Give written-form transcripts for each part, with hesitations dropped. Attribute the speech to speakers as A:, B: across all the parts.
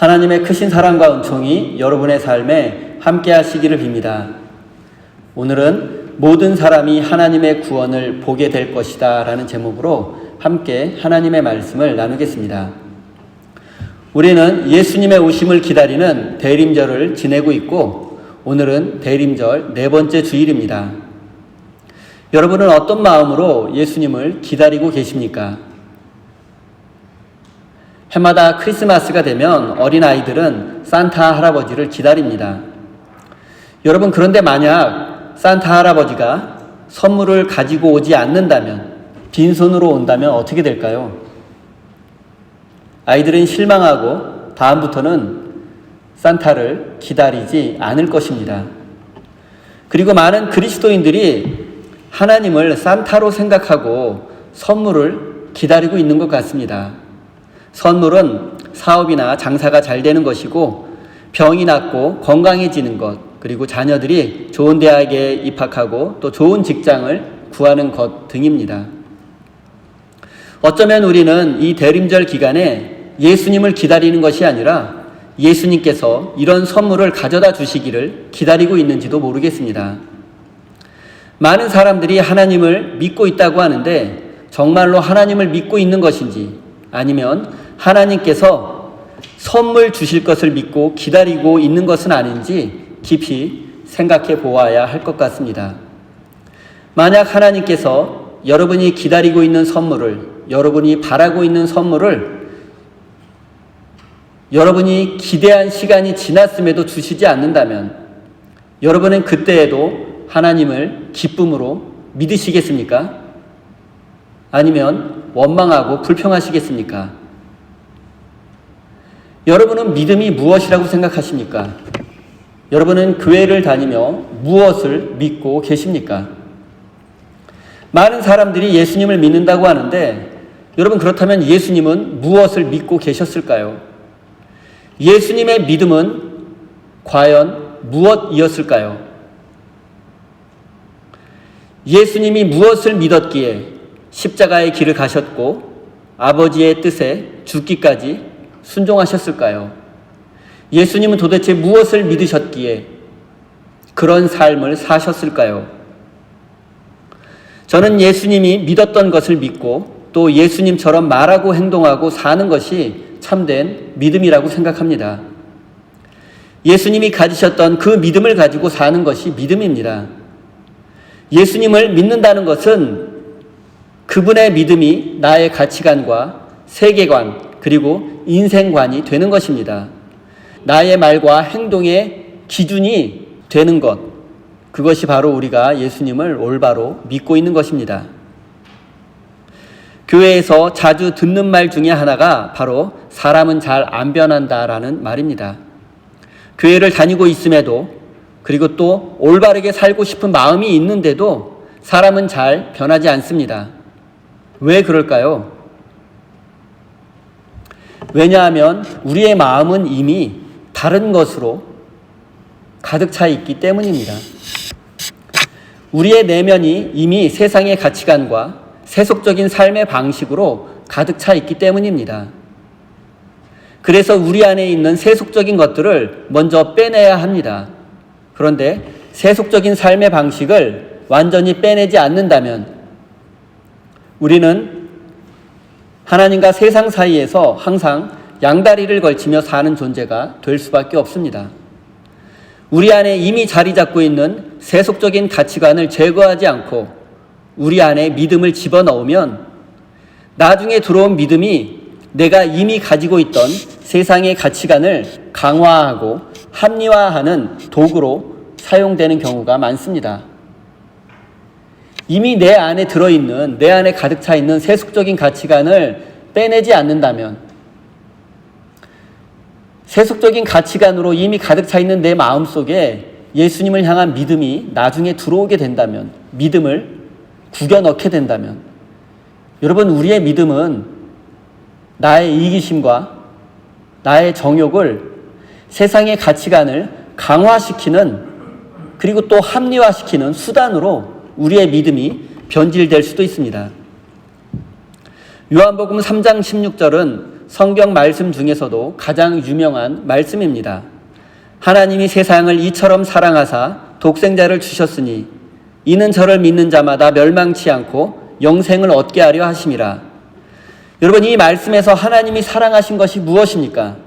A: 하나님의 크신 사랑과 은총이 여러분의 삶에 함께 하시기를 빕니다. 오늘은 모든 사람이 하나님의 구원을 보게 될 것이다 라는 제목으로 함께 하나님의 말씀을 나누겠습니다. 우리는 예수님의 오심을 기다리는 대림절을 지내고 있고 오늘은 대림절 네 번째 주일입니다. 여러분은 어떤 마음으로 예수님을 기다리고 계십니까? 해마다 크리스마스가 되면 어린아이들은 산타 할아버지를 기다립니다. 여러분, 그런데 만약 산타 할아버지가 선물을 가지고 오지 않는다면, 빈손으로 온다면 어떻게 될까요? 아이들은 실망하고 다음부터는 산타를 기다리지 않을 것입니다. 그리고 많은 그리스도인들이 하나님을 산타로 생각하고 선물을 기다리고 있는 것 같습니다. 선물은 사업이나 장사가 잘 되는 것이고 병이 낫고 건강해지는 것, 그리고 자녀들이 좋은 대학에 입학하고 또 좋은 직장을 구하는 것 등입니다. 어쩌면 우리는 이 대림절 기간에 예수님을 기다리는 것이 아니라 예수님께서 이런 선물을 가져다 주시기를 기다리고 있는지도 모르겠습니다. 많은 사람들이 하나님을 믿고 있다고 하는데 정말로 하나님을 믿고 있는 것인지, 아니면 하나님께서 선물 주실 것을 믿고 기다리고 있는 것은 아닌지 깊이 생각해 보아야 할 것 같습니다. 만약 하나님께서 여러분이 기다리고 있는 선물을, 여러분이 바라고 있는 선물을 여러분이 기대한 시간이 지났음에도 주시지 않는다면 여러분은 그때에도 하나님을 기쁨으로 믿으시겠습니까? 아니면 원망하고 불평하시겠습니까? 여러분은 믿음이 무엇이라고 생각하십니까? 여러분은 교회를 다니며 무엇을 믿고 계십니까? 많은 사람들이 예수님을 믿는다고 하는데 여러분, 그렇다면 예수님은 무엇을 믿고 계셨을까요? 예수님의 믿음은 과연 무엇이었을까요? 예수님이 무엇을 믿었기에 십자가의 길을 가셨고 아버지의 뜻에 죽기까지 순종하셨을까요? 예수님은 도대체 무엇을 믿으셨기에 그런 삶을 사셨을까요? 저는 예수님이 믿었던 것을 믿고 또 예수님처럼 말하고 행동하고 사는 것이 참된 믿음이라고 생각합니다. 예수님이 가지셨던 그 믿음을 가지고 사는 것이 믿음입니다. 예수님을 믿는다는 것은 그분의 믿음이 나의 가치관과 세계관 그리고 인생관이 되는 것입니다. 나의 말과 행동의 기준이 되는 것, 그것이 바로 우리가 예수님을 올바로 믿고 있는 것입니다. 교회에서 자주 듣는 말 중에 하나가 바로 사람은 잘 안 변한다라는 말입니다. 교회를 다니고 있음에도, 그리고 또 올바르게 살고 싶은 마음이 있는데도 사람은 잘 변하지 않습니다. 왜 그럴까요? 왜냐하면 우리의 마음은 이미 다른 것으로 가득 차 있기 때문입니다. 우리의 내면이 이미 세상의 가치관과 세속적인 삶의 방식으로 가득 차 있기 때문입니다. 그래서 우리 안에 있는 세속적인 것들을 먼저 빼내야 합니다. 그런데 세속적인 삶의 방식을 완전히 빼내지 않는다면 우리는 하나님과 세상 사이에서 항상 양다리를 걸치며 사는 존재가 될 수밖에 없습니다. 우리 안에 이미 자리 잡고 있는 세속적인 가치관을 제거하지 않고 우리 안에 믿음을 집어넣으면 나중에 들어온 믿음이 내가 이미 가지고 있던 세상의 가치관을 강화하고 합리화하는 도구로 사용되는 경우가 많습니다. 이미 내 안에 들어있는, 내 안에 가득 차 있는 세속적인 가치관을 빼내지 않는다면, 세속적인 가치관으로 이미 가득 차 있는 내 마음속에 예수님을 향한 믿음이 나중에 들어오게 된다면, 믿음을 구겨 넣게 된다면, 여러분, 우리의 믿음은 나의 이기심과 나의 정욕을 세상의 가치관을 강화시키는, 그리고 또 합리화시키는 수단으로 우리의 믿음이 변질될 수도 있습니다. 요한복음 3장 16절은 성경 말씀 중에서도 가장 유명한 말씀입니다. 하나님이 세상을 이처럼 사랑하사 독생자를 주셨으니 이는 저를 믿는 자마다 멸망치 않고 영생을 얻게 하려 하심이라. 여러분, 이 말씀에서 하나님이 사랑하신 것이 무엇입니까?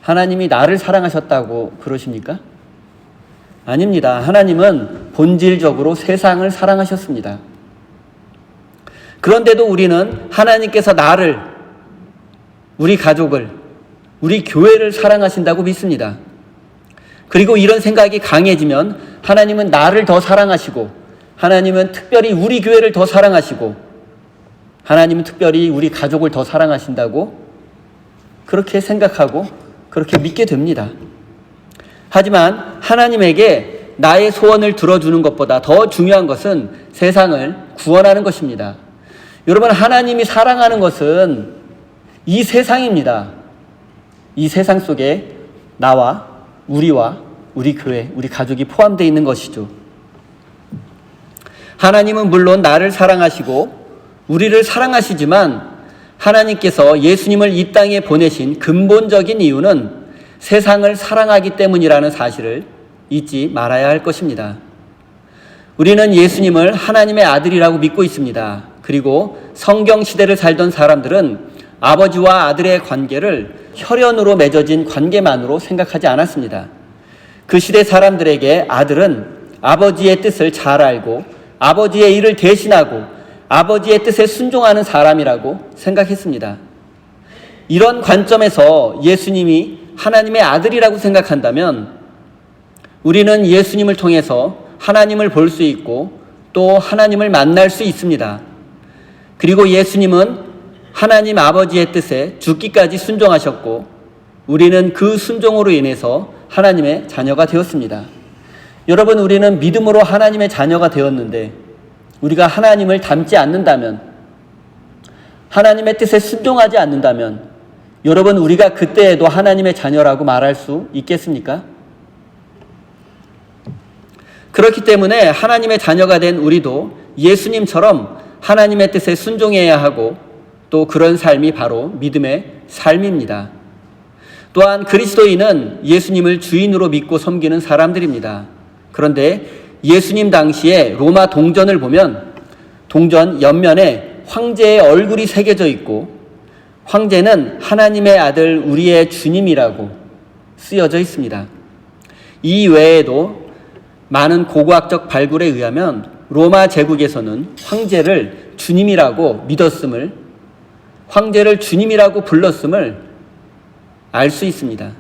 A: 하나님이 나를 사랑하셨다고 그러십니까? 아닙니다. 하나님은 본질적으로 세상을 사랑하셨습니다. 그런데도 우리는 하나님께서 나를, 우리 가족을, 우리 교회를 사랑하신다고 믿습니다. 그리고 이런 생각이 강해지면 하나님은 나를 더 사랑하시고, 하나님은 특별히 우리 교회를 더 사랑하시고, 하나님은 특별히 우리 가족을 더 사랑하신다고 그렇게 생각하고 그렇게 믿게 됩니다. 하지만 하나님에게 나의 소원을 들어주는 것보다 더 중요한 것은 세상을 구원하는 것입니다. 여러분, 하나님이 사랑하는 것은 이 세상입니다. 이 세상 속에 나와 우리와 우리 교회, 우리 가족이 포함되어 있는 것이죠. 하나님은 물론 나를 사랑하시고 우리를 사랑하시지만 하나님께서 예수님을 이 땅에 보내신 근본적인 이유는 세상을 사랑하기 때문이라는 사실을 잊지 말아야 할 것입니다. 우리는 예수님을 하나님의 아들이라고 믿고 있습니다. 그리고 성경 시대를 살던 사람들은 아버지와 아들의 관계를 혈연으로 맺어진 관계만으로 생각하지 않았습니다. 그 시대 사람들에게 아들은 아버지의 뜻을 잘 알고 아버지의 일을 대신하고 아버지의 뜻에 순종하는 사람이라고 생각했습니다. 이런 관점에서 예수님이 하나님의 아들이라고 생각한다면 우리는 예수님을 통해서 하나님을 볼 수 있고 또 하나님을 만날 수 있습니다. 그리고 예수님은 하나님 아버지의 뜻에 죽기까지 순종하셨고 우리는 그 순종으로 인해서 하나님의 자녀가 되었습니다. 여러분, 우리는 믿음으로 하나님의 자녀가 되었는데 우리가 하나님을 닮지 않는다면, 하나님의 뜻에 순종하지 않는다면 여러분, 우리가 그때에도 하나님의 자녀라고 말할 수 있겠습니까? 그렇기 때문에 하나님의 자녀가 된 우리도 예수님처럼 하나님의 뜻에 순종해야 하고 또 그런 삶이 바로 믿음의 삶입니다. 또한 그리스도인은 예수님을 주인으로 믿고 섬기는 사람들입니다. 그런데 예수님 당시에 로마 동전을 보면 동전 옆면에 황제의 얼굴이 새겨져 있고 황제는 하나님의 아들 우리의 주님이라고 쓰여져 있습니다. 이 외에도 많은 고고학적 발굴에 의하면 로마 제국에서는 황제를 주님이라고 믿었음을, 황제를 주님이라고 불렀음을 알 수 있습니다.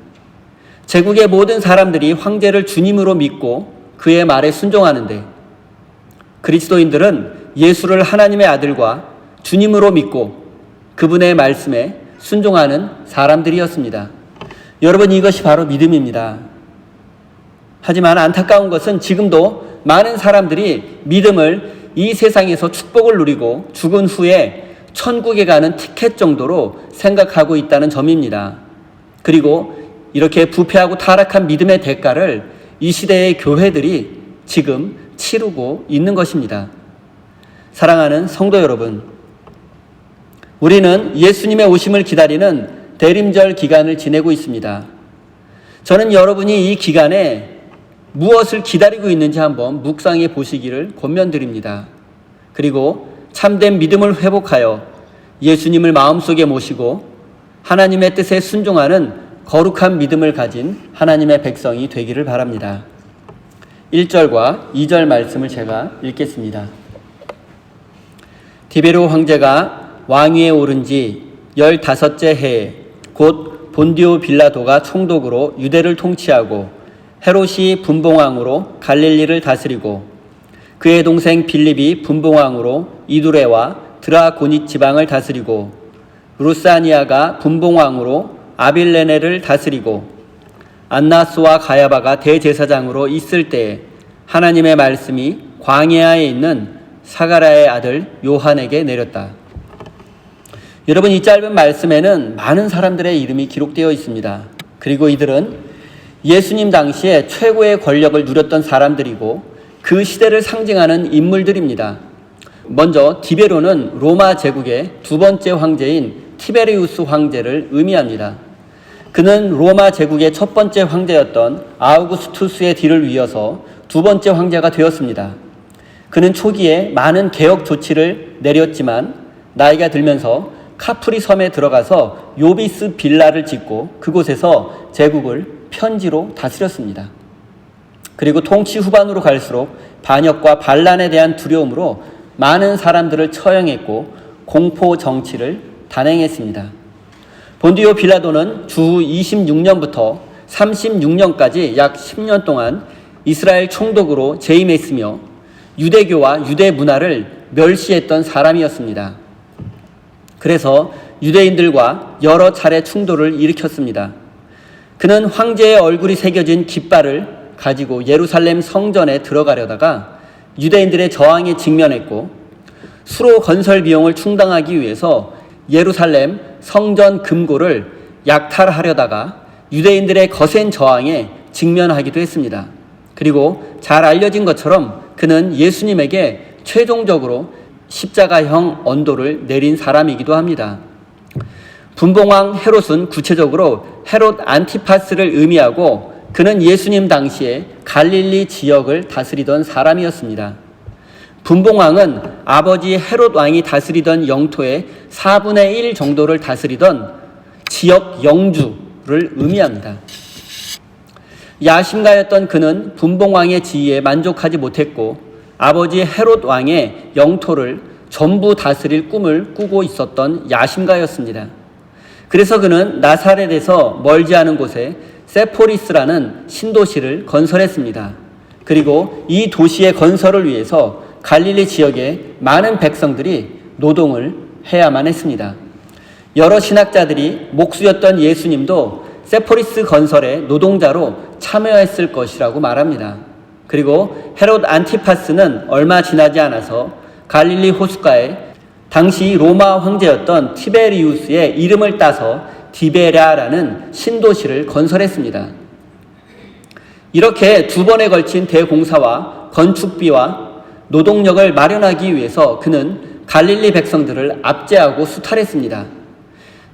A: 제국의 모든 사람들이 황제를 주님으로 믿고 그의 말에 순종하는데 그리스도인들은 예수를 하나님의 아들과 주님으로 믿고 그분의 말씀에 순종하는 사람들이었습니다. 여러분, 이것이 바로 믿음입니다. 하지만 안타까운 것은 지금도 많은 사람들이 믿음을 이 세상에서 축복을 누리고 죽은 후에 천국에 가는 티켓 정도로 생각하고 있다는 점입니다. 그리고 이렇게 부패하고 타락한 믿음의 대가를 이 시대의 교회들이 지금 치르고 있는 것입니다. 사랑하는 성도 여러분, 우리는 예수님의 오심을 기다리는 대림절 기간을 지내고 있습니다. 저는 여러분이 이 기간에 무엇을 기다리고 있는지 한번 묵상해 보시기를 권면드립니다. 그리고 참된 믿음을 회복하여 예수님을 마음속에 모시고 하나님의 뜻에 순종하는 거룩한 믿음을 가진 하나님의 백성이 되기를 바랍니다. 1절과 2절 말씀을 제가 읽겠습니다. 디베로 황제가 왕위에 오른 지 15째 해에 곧 본디오 빌라도가 총독으로 유대를 통치하고 헤롯이 분봉왕으로 갈릴리를 다스리고 그의 동생 빌립이 분봉왕으로 이두레와 드라고닛 지방을 다스리고 루사니아가 분봉왕으로 아빌레네를 다스리고 안나스와 가야바가 대제사장으로 있을 때에 하나님의 말씀이 광야에 있는 사가랴의 아들 요한에게 내렸다. 여러분, 이 짧은 말씀에는 많은 사람들의 이름이 기록되어 있습니다. 그리고 이들은 예수님 당시에 최고의 권력을 누렸던 사람들이고 그 시대를 상징하는 인물들입니다. 먼저 디베로는 로마 제국의 두 번째 황제인 티베리우스 황제를 의미합니다. 그는 로마 제국의 첫 번째 황제였던 아우구스투스의 뒤를 이어서 두 번째 황제가 되었습니다. 그는 초기에 많은 개혁 조치를 내렸지만 나이가 들면서 카프리 섬에 들어가서 요비스 빌라를 짓고 그곳에서 제국을 편지로 다스렸습니다. 그리고 통치 후반으로 갈수록 반역과 반란에 대한 두려움으로 많은 사람들을 처형했고 공포 정치를 단행했습니다. 본디오 빌라도는 주후 26년부터 36년까지 약 10년 동안 이스라엘 총독으로 재임했으며 유대교와 유대 문화를 멸시했던 사람이었습니다. 그래서 유대인들과 여러 차례 충돌을 일으켰습니다. 그는 황제의 얼굴이 새겨진 깃발을 가지고 예루살렘 성전에 들어가려다가 유대인들의 저항에 직면했고 수로 건설 비용을 충당하기 위해서 예루살렘 성전 금고를 약탈하려다가 유대인들의 거센 저항에 직면하기도 했습니다. 그리고 잘 알려진 것처럼 그는 예수님에게 최종적으로 십자가형 언도를 내린 사람이기도 합니다. 분봉왕 헤롯은 구체적으로 헤롯 안티파스를 의미하고 그는 예수님 당시에 갈릴리 지역을 다스리던 사람이었습니다. 분봉왕은 아버지 헤롯 왕이 다스리던 영토의 4분의 1 정도를 다스리던 지역 영주를 의미합니다. 야심가였던 그는 분봉왕의 지위에 만족하지 못했고 아버지 헤롯 왕의 영토를 전부 다스릴 꿈을 꾸고 있었던 야심가였습니다. 그래서 그는 나사렛에서 멀지 않은 곳에 세포리스라는 신도시를 건설했습니다. 그리고 이 도시의 건설을 위해서 갈릴리 지역의 많은 백성들이 노동을 해야만 했습니다. 여러 신학자들이 목수였던 예수님도 세포리스 건설의 노동자로 참여했을 것이라고 말합니다. 그리고 헤롯 안티파스는 얼마 지나지 않아서 갈릴리 호숫가에 당시 로마 황제였던 티베리우스의 이름을 따서 디베랴라는 신도시를 건설했습니다. 이렇게 두 번에 걸친 대공사와 건축비와 노동력을 마련하기 위해서 그는 갈릴리 백성들을 압제하고 수탈했습니다.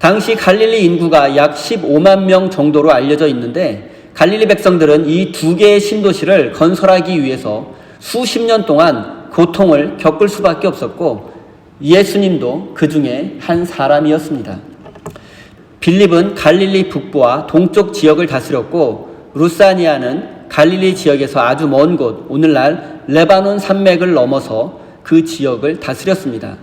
A: 당시 갈릴리 인구가 약 15만 명 정도로 알려져 있는데 갈릴리 백성들은 이 두 개의 신도시를 건설하기 위해서 수십 년 동안 고통을 겪을 수밖에 없었고 예수님도 그 중에 한 사람이었습니다. 빌립은 갈릴리 북부와 동쪽 지역을 다스렸고 루사니아는 갈릴리 지역에서 아주 먼 곳, 오늘날 레바논 산맥을 넘어서 그 지역을 다스렸습니다.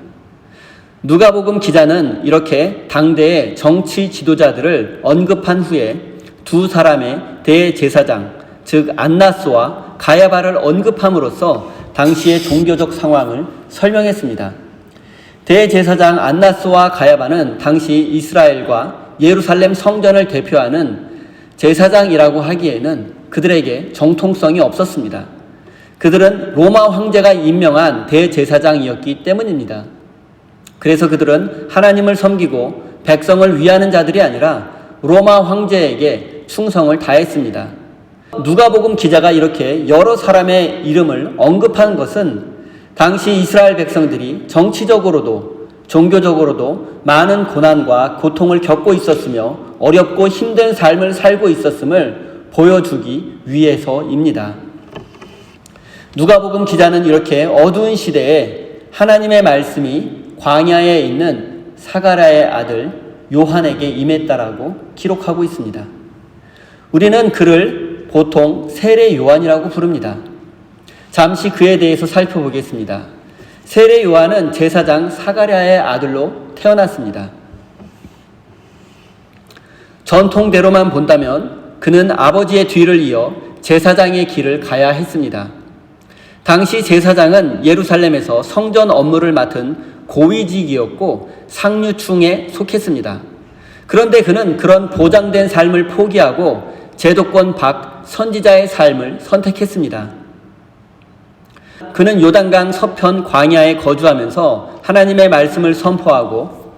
A: 누가복음 기자는 이렇게 당대의 정치 지도자들을 언급한 후에 두 사람의 대제사장, 즉 안나스와 가야바를 언급함으로써 당시의 종교적 상황을 설명했습니다. 대제사장 안나스와 가야바는 당시 이스라엘과 예루살렘 성전을 대표하는 제사장이라고 하기에는 그들에게 정통성이 없었습니다. 그들은 로마 황제가 임명한 대제사장이었기 때문입니다. 그래서 그들은 하나님을 섬기고 백성을 위하는 자들이 아니라 로마 황제에게 충성을 다했습니다. 누가복음 기자가 이렇게 여러 사람의 이름을 언급한 것은 당시 이스라엘 백성들이 정치적으로도 종교적으로도 많은 고난과 고통을 겪고 있었으며 어렵고 힘든 삶을 살고 있었음을 보여주기 위해서입니다. 누가복음 기자는 이렇게 어두운 시대에 하나님의 말씀이 광야에 있는 사가랴의 아들 요한에게 임했다라고 기록하고 있습니다. 우리는 그를 보통 세례 요한이라고 부릅니다. 잠시 그에 대해서 살펴보겠습니다. 세례 요한은 제사장 사가랴의 아들로 태어났습니다. 전통대로만 본다면 그는 아버지의 뒤를 이어 제사장의 길을 가야 했습니다. 당시 제사장은 예루살렘에서 성전 업무를 맡은 고위직이었고 상류층에 속했습니다. 그런데 그는 그런 보장된 삶을 포기하고 제도권 밖 선지자의 삶을 선택했습니다. 그는 요단강 서편 광야에 거주하면서 하나님의 말씀을 선포하고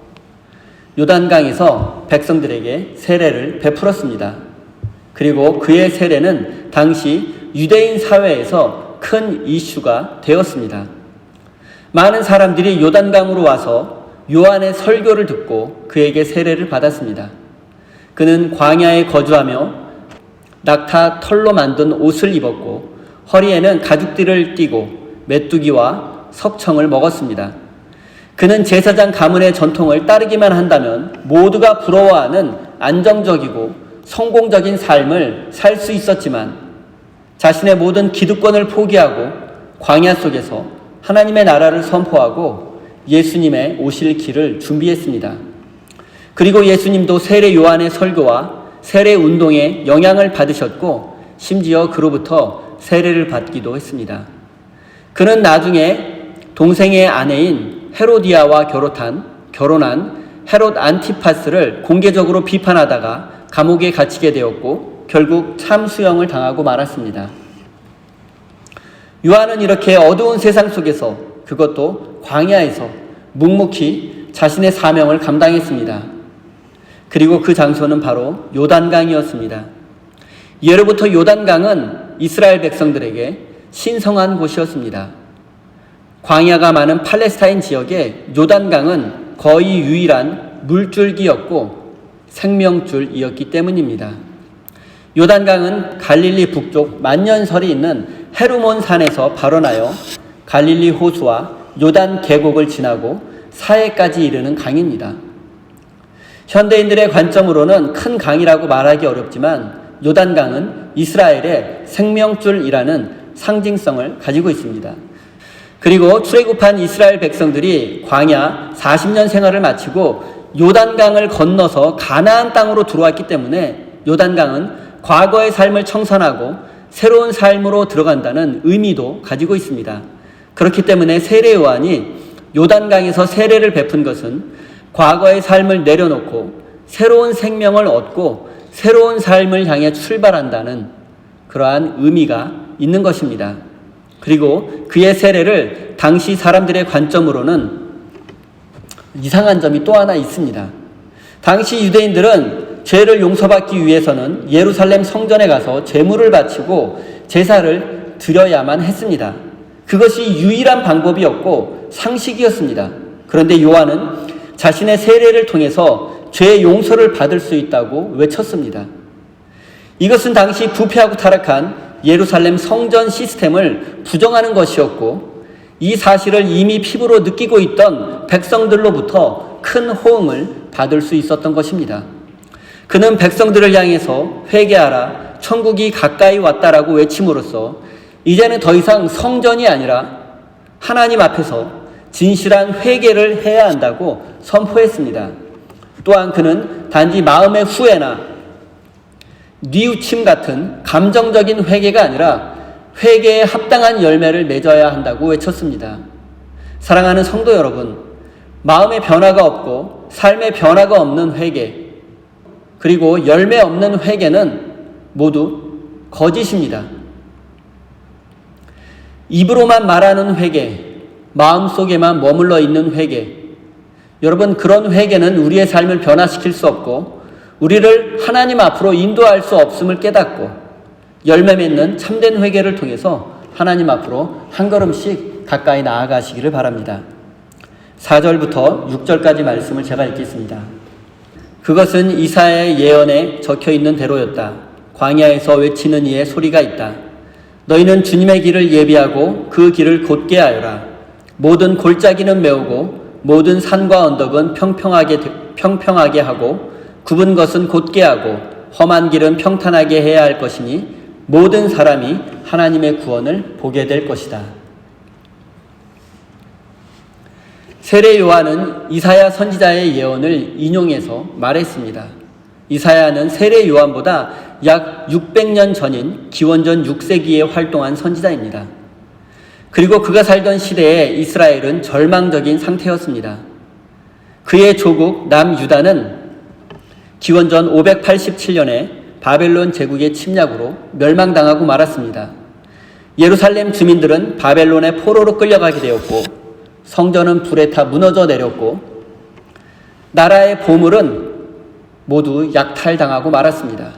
A: 요단강에서 백성들에게 세례를 베풀었습니다. 그리고 그의 세례는 당시 유대인 사회에서 큰 이슈가 되었습니다. 많은 사람들이 요단강으로 와서 요한의 설교를 듣고 그에게 세례를 받았습니다. 그는 광야에 거주하며 낙타 털로 만든 옷을 입었고 허리에는 가죽띠를 띠고 메뚜기와 석청을 먹었습니다. 그는 제사장 가문의 전통을 따르기만 한다면 모두가 부러워하는 안정적이고 성공적인 삶을 살 수 있었지만 자신의 모든 기득권을 포기하고 광야 속에서 하나님의 나라를 선포하고 예수님의 오실 길을 준비했습니다. 그리고 예수님도 세례 요한의 설교와 세례 운동에 영향을 받으셨고 심지어 그로부터 세례를 받기도 했습니다. 그는 나중에 동생의 아내인 헤로디아와 결혼한 헤롯 안티파스를 공개적으로 비판하다가 감옥에 갇히게 되었고 결국 참수형을 당하고 말았습니다. 요한은 이렇게 어두운 세상 속에서, 그것도 광야에서 묵묵히 자신의 사명을 감당했습니다. 그리고 그 장소는 바로 요단강이었습니다. 예로부터 요단강은 이스라엘 백성들에게 신성한 곳이었습니다. 광야가 많은 팔레스타인 지역에 요단강은 거의 유일한 물줄기였고 생명줄이었기 때문입니다. 요단강은 갈릴리 북쪽 만년설이 있는 헤르몬 산에서 발원하여 갈릴리 호수와 요단 계곡을 지나고 사해까지 이르는 강입니다. 현대인들의 관점으로는 큰 강이라고 말하기 어렵지만 요단강은 이스라엘의 생명줄이라는 상징성을 가지고 있습니다. 그리고 출애굽한 이스라엘 백성들이 광야 40년 생활을 마치고 요단강을 건너서 가나안 땅으로 들어왔기 때문에 요단강은 과거의 삶을 청산하고 새로운 삶으로 들어간다는 의미도 가지고 있습니다. 그렇기 때문에 세례 요한이 요단강에서 세례를 베푼 것은 과거의 삶을 내려놓고 새로운 생명을 얻고 새로운 삶을 향해 출발한다는 그러한 의미가 있는 것입니다. 그리고 그의 세례를 당시 사람들의 관점으로는 이상한 점이 또 하나 있습니다. 당시 유대인들은 죄를 용서받기 위해서는 예루살렘 성전에 가서 제물을 바치고 제사를 드려야만 했습니다. 그것이 유일한 방법이었고 상식이었습니다. 그런데 요한은 자신의 세례를 통해서 죄 용서를 받을 수 있다고 외쳤습니다. 이것은 당시 부패하고 타락한 예루살렘 성전 시스템을 부정하는 것이었고 이 사실을 이미 피부로 느끼고 있던 백성들로부터 큰 호응을 받을 수 있었던 것입니다. 그는 백성들을 향해서 회개하라, 천국이 가까이 왔다라고 외침으로써 이제는 더 이상 성전이 아니라 하나님 앞에서 진실한 회개를 해야 한다고 선포했습니다. 또한 그는 단지 마음의 후회나 뉘우침 같은 감정적인 회개가 아니라 회개에 합당한 열매를 맺어야 한다고 외쳤습니다. 사랑하는 성도 여러분, 마음의 변화가 없고 삶의 변화가 없는 회개, 그리고 열매 없는 회개는 모두 거짓입니다. 입으로만 말하는 회개, 마음속에만 머물러 있는 회개, 여러분, 그런 회개는 우리의 삶을 변화시킬 수 없고 우리를 하나님 앞으로 인도할 수 없음을 깨닫고 열매 맺는 참된 회개를 통해서 하나님 앞으로 한 걸음씩 가까이 나아가시기를 바랍니다. 4절부터 6절까지 말씀을 제가 읽겠습니다. 그것은 이사야의 예언에 적혀있는 대로였다. 광야에서 외치는 이의 소리가 있다. 너희는 주님의 길을 예비하고 그 길을 곧게 하여라. 모든 골짜기는 메우고 모든 산과 언덕은 평평하게 하고 굽은 것은 곧게 하고 험한 길은 평탄하게 해야 할 것이니 모든 사람이 하나님의 구원을 보게 될 것이다. 세례 요한은 이사야 선지자의 예언을 인용해서 말했습니다. 이사야는 세례 요한보다 약 600년 전인 기원전 6세기에 활동한 선지자입니다. 그리고 그가 살던 시대에 이스라엘은 절망적인 상태였습니다. 그의 조국 남유다는 기원전 587년에 바벨론 제국의 침략으로 멸망당하고 말았습니다. 예루살렘 주민들은 바벨론의 포로로 끌려가게 되었고 성전은 불에 타 무너져 내렸고 나라의 보물은 모두 약탈당하고 말았습니다.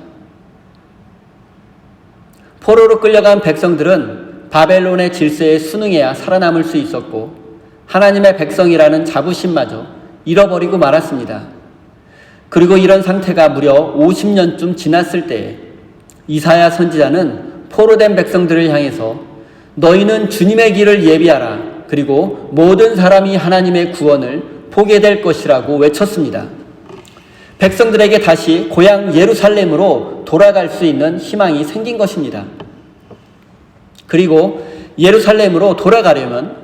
A: 포로로 끌려간 백성들은 바벨론의 질서에 순응해야 살아남을 수 있었고 하나님의 백성이라는 자부심마저 잃어버리고 말았습니다. 그리고 이런 상태가 무려 50년쯤 지났을 때에 이사야 선지자는 포로된 백성들을 향해서 너희는 주님의 길을 예비하라. 그리고 모든 사람이 하나님의 구원을 보게 될 것이라고 외쳤습니다. 백성들에게 다시 고향 예루살렘으로 돌아갈 수 있는 희망이 생긴 것입니다. 그리고 예루살렘으로 돌아가려면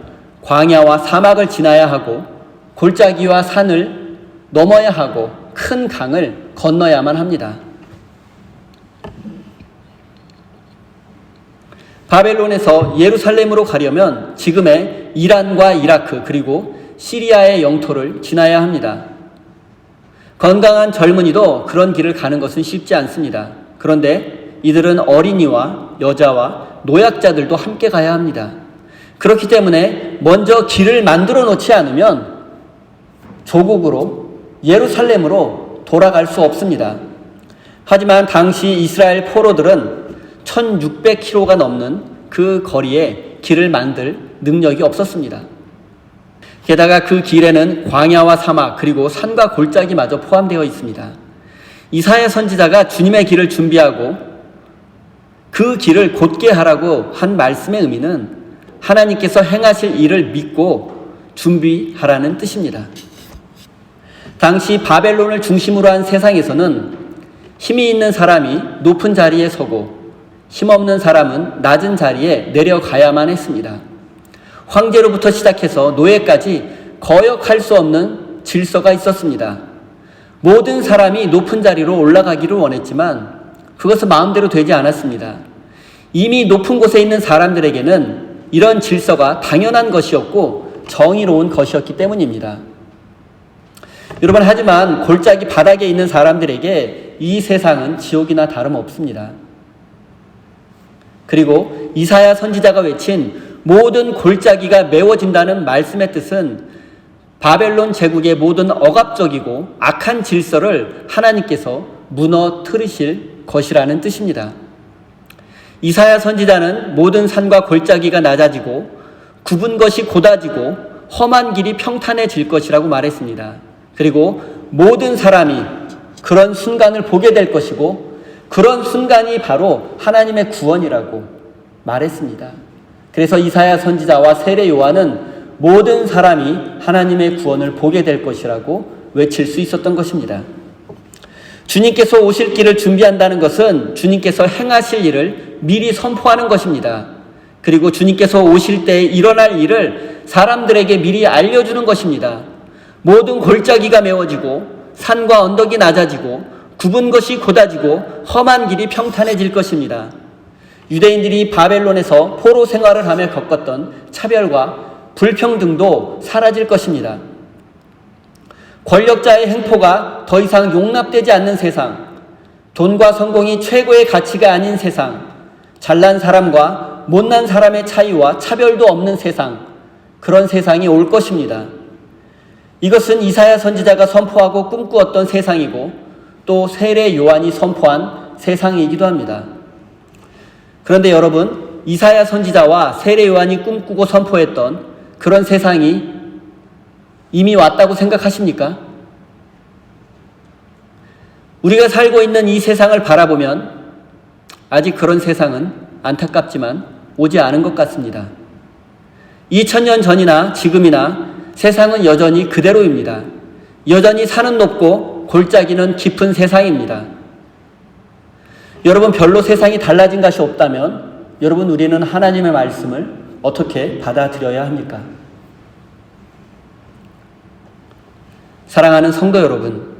A: 광야와 사막을 지나야 하고 골짜기와 산을 넘어야 하고 큰 강을 건너야만 합니다. 바벨론에서 예루살렘으로 가려면 지금의 이란과 이라크 그리고 시리아의 영토를 지나야 합니다. 건강한 젊은이도 그런 길을 가는 것은 쉽지 않습니다. 그런데 이들은 어린이와 여자와 노약자들도 함께 가야 합니다. 그렇기 때문에 먼저 길을 만들어 놓지 않으면 조국으로 예루살렘으로 돌아갈 수 없습니다. 하지만 당시 이스라엘 포로들은 1600km가 넘는 그 거리에 길을 만들 능력이 없었습니다. 게다가 그 길에는 광야와 사막 그리고 산과 골짜기마저 포함되어 있습니다. 이사야 선지자가 주님의 길을 준비하고 그 길을 곧게 하라고 한 말씀의 의미는 하나님께서 행하실 일을 믿고 준비하라는 뜻입니다. 당시 바벨론을 중심으로 한 세상에서는 힘이 있는 사람이 높은 자리에 서고 힘없는 사람은 낮은 자리에 내려가야만 했습니다. 황제로부터 시작해서 노예까지 거역할 수 없는 질서가 있었습니다. 모든 사람이 높은 자리로 올라가기를 원했지만 그것은 마음대로 되지 않았습니다. 이미 높은 곳에 있는 사람들에게는 이런 질서가 당연한 것이었고 정의로운 것이었기 때문입니다. 여러분, 하지만 골짜기 바닥에 있는 사람들에게 이 세상은 지옥이나 다름없습니다. 그리고 이사야 선지자가 외친 모든 골짜기가 메워진다는 말씀의 뜻은 바벨론 제국의 모든 억압적이고 악한 질서를 하나님께서 무너뜨리실 것이라는 뜻입니다. 이사야 선지자는 모든 산과 골짜기가 낮아지고 굽은 것이 곧아지고 험한 길이 평탄해질 것이라고 말했습니다. 그리고 모든 사람이 그런 순간을 보게 될 것이고 그런 순간이 바로 하나님의 구원이라고 말했습니다. 그래서 이사야 선지자와 세례 요한은 모든 사람이 하나님의 구원을 보게 될 것이라고 외칠 수 있었던 것입니다. 주님께서 오실 길을 준비한다는 것은 주님께서 행하실 일을 미리 선포하는 것입니다. 그리고 주님께서 오실 때 일어날 일을 사람들에게 미리 알려주는 것입니다. 모든 골짜기가 메워지고 산과 언덕이 낮아지고 굽은 것이 곧아지고 험한 길이 평탄해질 것입니다. 유대인들이 바벨론에서 포로 생활을 하며 겪었던 차별과 불평등도 사라질 것입니다. 권력자의 행포가 더 이상 용납되지 않는 세상, 돈과 성공이 최고의 가치가 아닌 세상, 잘난 사람과 못난 사람의 차이와 차별도 없는 세상, 그런 세상이 올 것입니다. 이것은 이사야 선지자가 선포하고 꿈꾸었던 세상이고 또 세례 요한이 선포한 세상이기도 합니다. 그런데 여러분, 이사야 선지자와 세례 요한이 꿈꾸고 선포했던 그런 세상이 이미 왔다고 생각하십니까? 우리가 살고 있는 이 세상을 바라보면 아직 그런 세상은 안타깝지만 오지 않은 것 같습니다. 2000년 전이나 지금이나 세상은 여전히 그대로입니다. 여전히 산은 높고 골짜기는 깊은 세상입니다. 여러분, 별로 세상이 달라진 것이 없다면 여러분, 우리는 하나님의 말씀을 어떻게 받아들여야 합니까? 사랑하는 성도 여러분,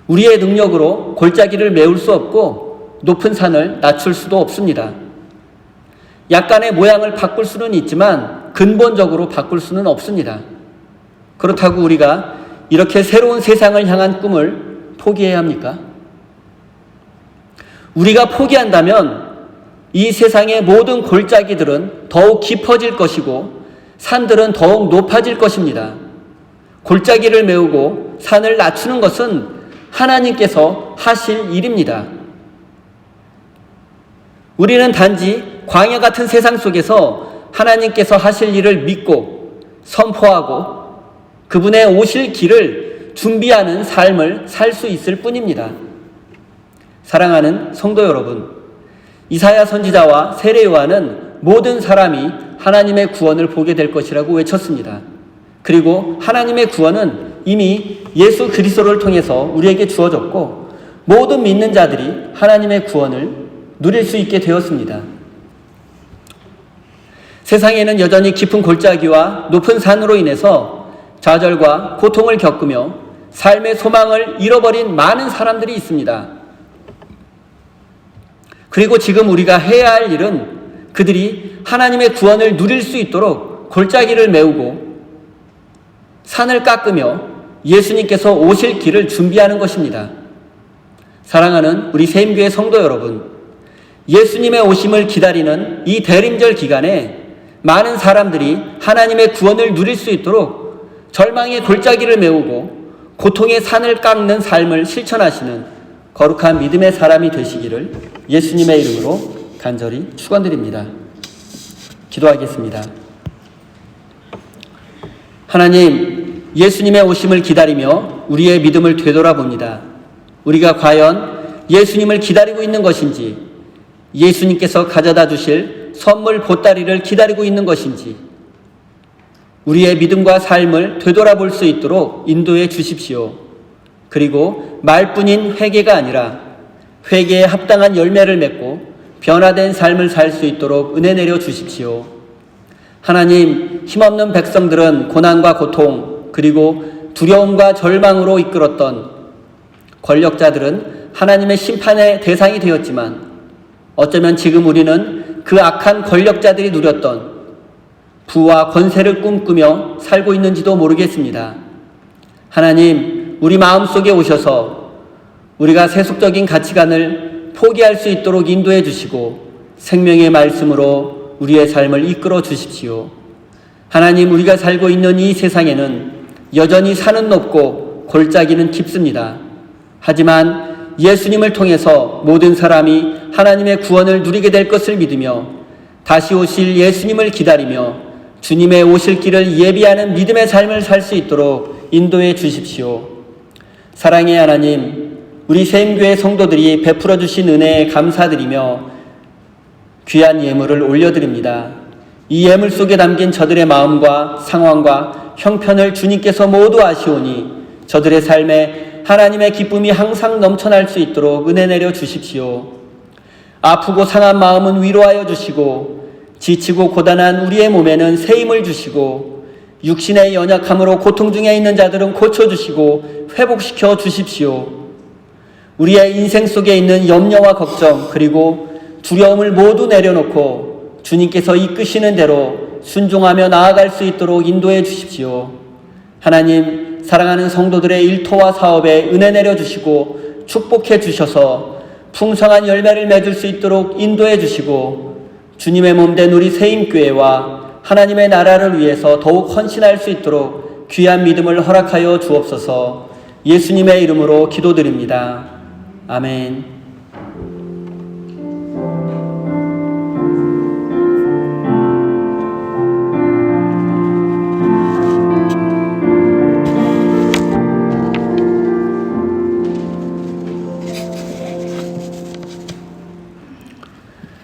A: 우리의 능력으로 골짜기를 메울 수 없고 높은 산을 낮출 수도 없습니다. 약간의 모양을 바꿀 수는 있지만 근본적으로 바꿀 수는 없습니다. 그렇다고 우리가 이렇게 새로운 세상을 향한 꿈을 포기해야 합니까? 우리가 포기한다면 이 세상의 모든 골짜기들은 더욱 깊어질 것이고 산들은 더욱 높아질 것입니다. 골짜기를 메우고 산을 낮추는 것은 하나님께서 하실 일입니다. 우리는 단지 광야 같은 세상 속에서 하나님께서 하실 일을 믿고 선포하고 그분의 오실 길을 준비하는 삶을 살 수 있을 뿐입니다. 사랑하는 성도 여러분, 이사야 선지자와 세례 요한은 모든 사람이 하나님의 구원을 보게 될 것이라고 외쳤습니다. 그리고 하나님의 구원은 이미 예수 그리스도를 통해서 우리에게 주어졌고 모든 믿는 자들이 하나님의 구원을 누릴 수 있게 되었습니다. 세상에는 여전히 깊은 골짜기와 높은 산으로 인해서 좌절과 고통을 겪으며 삶의 소망을 잃어버린 많은 사람들이 있습니다. 그리고 지금 우리가 해야 할 일은 그들이 하나님의 구원을 누릴 수 있도록 골짜기를 메우고 산을 깎으며 예수님께서 오실 길을 준비하는 것입니다. 사랑하는 우리 세임교회 성도 여러분, 예수님의 오심을 기다리는 이 대림절 기간에 많은 사람들이 하나님의 구원을 누릴 수 있도록 절망의 골짜기를 메우고 고통의 산을 깎는 삶을 실천하시는 거룩한 믿음의 사람이 되시기를 예수님의 이름으로 간절히 축원드립니다. 기도하겠습니다. 하나님, 예수님의 오심을 기다리며 우리의 믿음을 되돌아봅니다. 우리가 과연 예수님을 기다리고 있는 것인지, 예수님께서 가져다 주실 선물 보따리를 기다리고 있는 것인지, 우리의 믿음과 삶을 되돌아볼 수 있도록 인도해 주십시오. 그리고 말뿐인 회개가 아니라 회개에 합당한 열매를 맺고 변화된 삶을 살 수 있도록 은혜 내려 주십시오. 하나님, 힘없는 백성들은 고난과 고통 그리고 두려움과 절망으로 이끌었던 권력자들은 하나님의 심판의 대상이 되었지만 어쩌면 지금 우리는 그 악한 권력자들이 누렸던 부와 권세를 꿈꾸며 살고 있는지도 모르겠습니다. 하나님, 우리 마음속에 오셔서 우리가 세속적인 가치관을 포기할 수 있도록 인도해 주시고 생명의 말씀으로 우리의 삶을 이끌어 주십시오. 하나님, 우리가 살고 있는 이 세상에는 여전히 산은 높고 골짜기는 깊습니다. 하지만 예수님을 통해서 모든 사람이 하나님의 구원을 누리게 될 것을 믿으며 다시 오실 예수님을 기다리며 주님의 오실 길을 예비하는 믿음의 삶을 살 수 있도록 인도해 주십시오. 사랑의 하나님, 우리 세임교회 성도들이 베풀어 주신 은혜에 감사드리며 귀한 예물을 올려드립니다. 이 예물 속에 담긴 저들의 마음과 상황과 형편을 주님께서 모두 아시오니 저들의 삶에 하나님의 기쁨이 항상 넘쳐날 수 있도록 은혜 내려 주십시오. 아프고 상한 마음은 위로하여 주시고 지치고 고단한 우리의 몸에는 새 힘을 주시고 육신의 연약함으로 고통 중에 있는 자들은 고쳐주시고 회복시켜 주십시오. 우리의 인생 속에 있는 염려와 걱정 그리고 두려움을 모두 내려놓고 주님께서 이끄시는 대로 순종하며 나아갈 수 있도록 인도해 주십시오. 하나님, 사랑하는 성도들의 일터와 사업에 은혜 내려주시고 축복해 주셔서 풍성한 열매를 맺을 수 있도록 인도해 주시고 주님의 몸된 우리 세임교회와 하나님의 나라를 위해서 더욱 헌신할 수 있도록 귀한 믿음을 허락하여 주옵소서. 예수님의 이름으로 기도드립니다. 아멘.